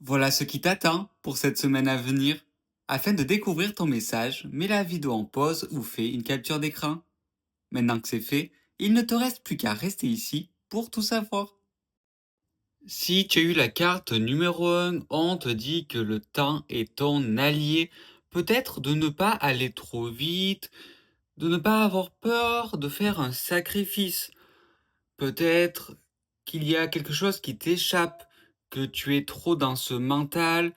Voilà ce qui t'attend pour cette semaine à venir. Afin de découvrir ton message, mets la vidéo en pause ou fais une capture d'écran. Maintenant que c'est fait, il ne te reste plus qu'à rester ici pour tout savoir. Si tu as eu la carte numéro 1, on te dit que le temps est ton allié. Peut-être de ne pas aller trop vite, de ne pas avoir peur de faire un sacrifice. Peut-être qu'il y a quelque chose qui t'échappe, que tu es trop dans ce mental,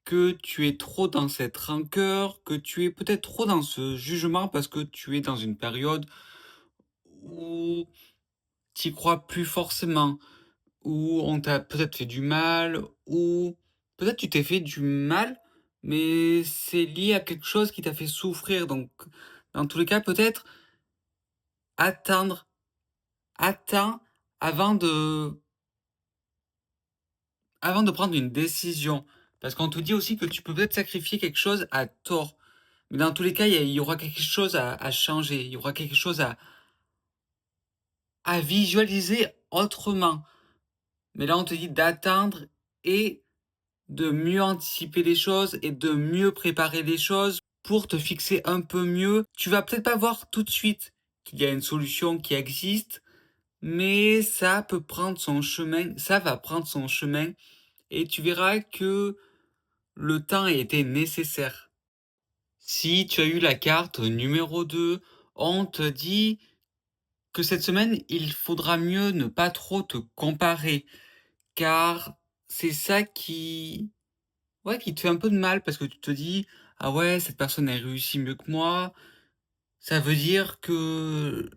que tu es trop dans cette rancœur, que tu es peut-être trop dans ce jugement parce que tu es dans une période où tu crois plus forcément, où on t'a peut-être fait du mal, ou peut-être tu t'es fait du mal, mais c'est lié à quelque chose qui t'a fait souffrir. Donc, dans tous les cas, peut-être attendre, attends avant de, avant de prendre une décision. Parce qu'on te dit aussi que tu peux peut-être sacrifier quelque chose à tort. Mais dans tous les cas, il y aura quelque chose à changer. Il y aura quelque chose à visualiser autrement. Mais là, on te dit d'attendre et de mieux anticiper les choses et de mieux préparer les choses pour te fixer un peu mieux. Tu vas peut-être pas voir tout de suite qu'il y a une solution qui existe, mais ça peut prendre son chemin, ça va prendre son chemin et tu verras que le temps a été nécessaire. Si tu as eu la carte numéro 2, on te dit que cette semaine, il faudra mieux ne pas trop te comparer, car c'est ça qui te fait un peu de mal parce que tu te dis, ah ouais, cette personne a réussi mieux que moi, ça veut dire que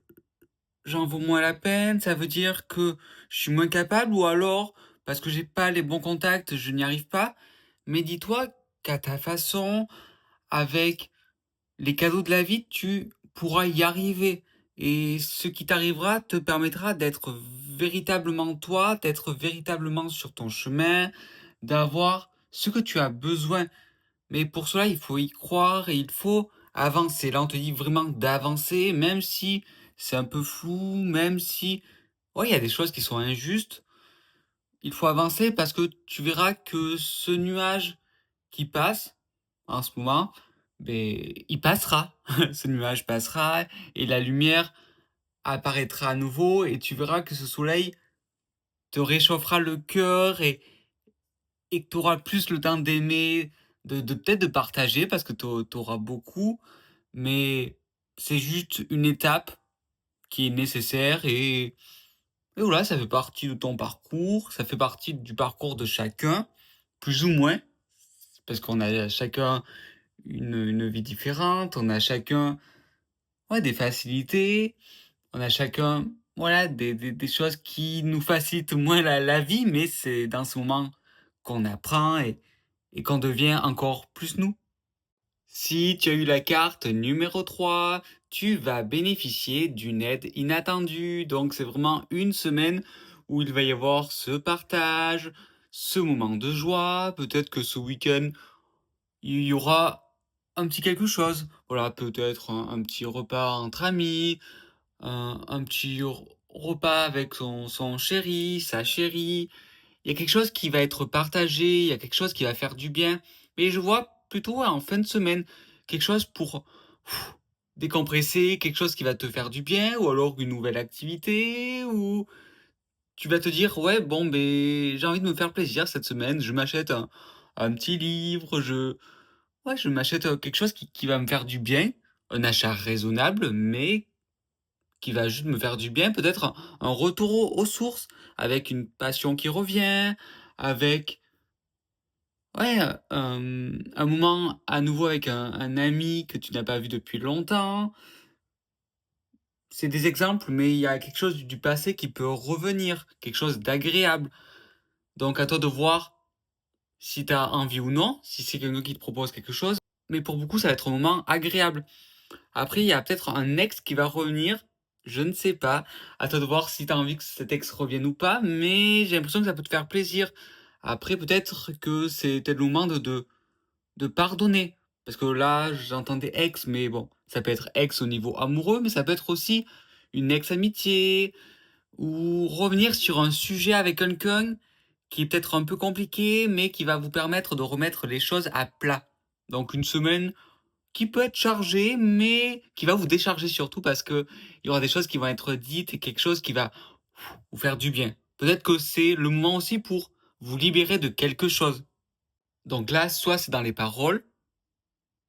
j'en vaux moins la peine, ça veut dire que je suis moins capable ou alors parce que j'ai pas les bons contacts, je n'y arrive pas. Mais dis-toi qu'à ta façon, avec les cadeaux de la vie, tu pourras y arriver. Et ce qui t'arrivera te permettra d'être véritablement toi, d'être véritablement sur ton chemin, d'avoir ce que tu as besoin. Mais pour cela, il faut y croire et il faut avancer. Là, on te dit vraiment d'avancer, même si c'est un peu flou, même si, ouais, il y a des choses qui sont injustes. Il faut avancer parce que tu verras que ce nuage qui passe en ce moment, ben, il passera. Ce nuage passera et la lumière apparaîtra à nouveau et tu verras que ce soleil te réchauffera le cœur et que tu auras plus le temps d'aimer, de peut-être de partager parce que tu auras beaucoup, mais c'est juste une étape qui est nécessaire et voilà, ça fait partie de ton parcours, ça fait partie du parcours de chacun, plus ou moins, parce qu'on a chacun une vie différente, on a chacun, ouais, des facilités, on a chacun, voilà, des choses qui nous facilitent moins la vie, mais c'est dans ce moment qu'on apprend et qu'on devient encore plus nous. Si tu as eu la carte numéro 3, tu vas bénéficier d'une aide inattendue. Donc c'est vraiment une semaine où il va y avoir ce partage, ce moment de joie. Peut-être que ce week-end, il y aura un petit quelque chose. Voilà, peut-être un petit repas entre amis, un petit repas avec son chéri, sa chérie. Il y a quelque chose qui va être partagé, il y a quelque chose qui va faire du bien. Mais je vois plutôt en fin de semaine quelque chose pour décompresser, quelque chose qui va te faire du bien, ou alors une nouvelle activité, ou tu vas te dire, ouais, bon, ben, j'ai envie de me faire plaisir cette semaine, je m'achète un petit livre, ouais, je m'achète quelque chose qui va me faire du bien, un achat raisonnable, mais qui va juste me faire du bien, peut-être un retour aux sources, avec une passion qui revient, avec ouais, un moment à nouveau avec un ami que tu n'as pas vu depuis longtemps. C'est des exemples, mais il y a quelque chose du passé qui peut revenir, quelque chose d'agréable. Donc à toi de voir si tu as envie ou non, si c'est quelqu'un qui te propose quelque chose. Mais pour beaucoup, ça va être un moment agréable. Après, il y a peut-être un ex qui va revenir. Je ne sais pas. À toi de voir si tu as envie que cet ex revienne ou pas. Mais j'ai l'impression que ça peut te faire plaisir. Après, peut-être que c'était le moment de pardonner. Parce que là, j'entendais ex, mais bon, ça peut être ex au niveau amoureux, mais ça peut être aussi une ex-amitié, ou revenir sur un sujet avec quelqu'un qui est peut-être un peu compliqué, mais qui va vous permettre de remettre les choses à plat. Donc une semaine qui peut être chargée, mais qui va vous décharger surtout parce que il y aura des choses qui vont être dites et quelque chose qui va vous faire du bien. Peut-être que c'est le moment aussi pour vous libérer de quelque chose. Donc là, soit c'est dans les paroles,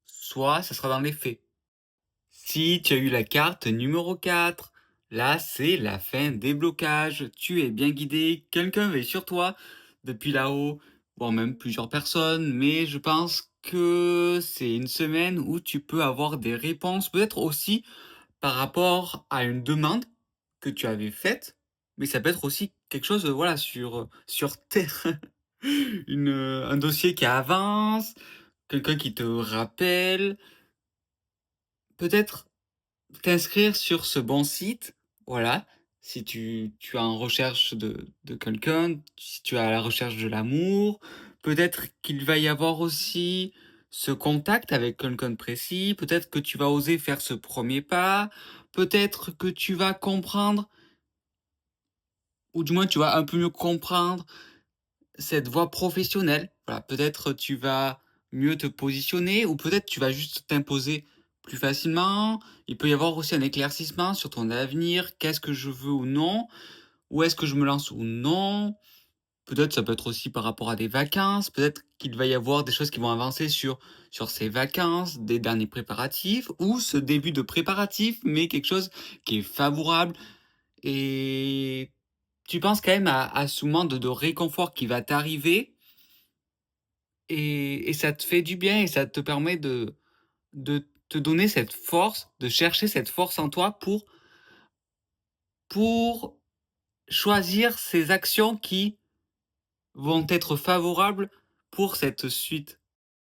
soit ça sera dans les faits. Si tu as eu la carte numéro 4, là c'est la fin des blocages. Tu es bien guidé, quelqu'un veille sur toi depuis là-haut, voire même plusieurs personnes, mais je pense que c'est une semaine où tu peux avoir des réponses, peut-être aussi par rapport à une demande que tu avais faite, mais ça peut être aussi quelque chose, voilà, sur terre. Un dossier qui avance, quelqu'un qui te rappelle, peut-être t'inscrire sur ce bon site, voilà, si tu es en recherche de quelqu'un, si tu es à la recherche de l'amour, peut-être qu'il va y avoir aussi ce contact avec quelqu'un de précis, peut-être que tu vas oser faire ce premier pas, peut-être que tu vas comprendre, ou du moins tu vas un peu mieux comprendre cette voie professionnelle. Voilà, peut-être tu vas mieux te positionner ou peut-être tu vas juste t'imposer plus facilement. Il peut y avoir aussi un éclaircissement sur ton avenir. Qu'est-ce que je veux ou non? Où est-ce que je me lance ou non? Peut-être ça peut être aussi par rapport à des vacances. Peut-être qu'il va y avoir des choses qui vont avancer sur ces vacances, des derniers préparatifs ou ce début de préparatif, mais quelque chose qui est favorable et tu penses quand même à ce moment de réconfort qui va t'arriver et ça te fait du bien et ça te permet de te donner cette force, de chercher cette force en toi pour choisir ces actions qui vont être favorables pour cette suite.